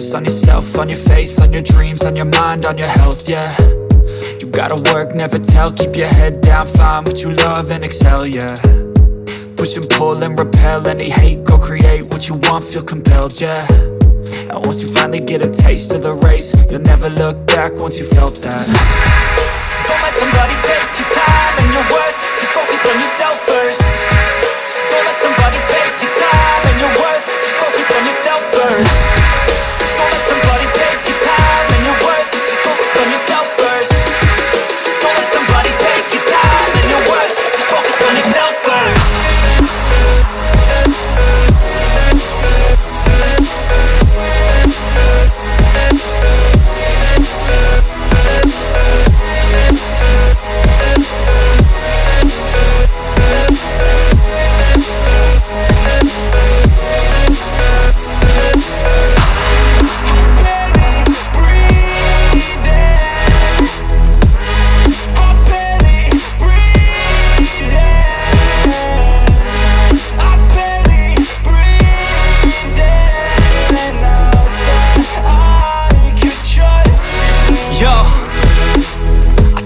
focus on yourself, on your faith, on your dreams, on your mind, on your health, yeah. You gotta work, never tell, keep your head down, find what you love and excel, yeah. Push and pull and repel any hate, go create what you want, feel compelled, yeah. And once you finally get a taste of the race, you'll never look back once you felt that. Don't let somebody take your time and your worth, just focus on yourself first. Don't let somebody take your time and your worth, just focus on yourself first. Don't let somebody take your time and your worth, just focus on yourself first. Don't let somebody take your time and your worth, just focus on yourself first.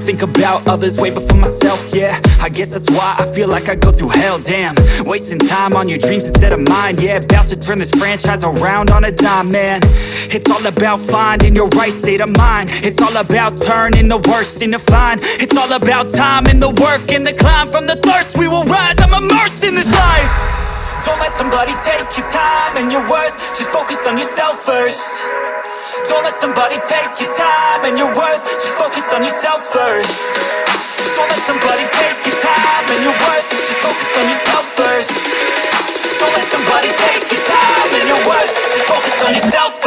Think about others way before myself, yeah. I guess that's why I feel like I go through hell, damn. Wasting time on your dreams instead of mine, yeah. About to turn this franchise around on a dime, man. It's all about finding your right state of mind. It's all about turning the worst into fine. It's all about time and the work and the climb. From the thirst we will rise, I'm immersed in this life. Don't let somebody take your time and your worth, just focus on yourself first. Don't let somebody take your time and your worth, just focus on yourself first. Don't let somebody take your time and your worth, just focus on yourself first. Don't let somebody take your time and your worth, just focus on yourself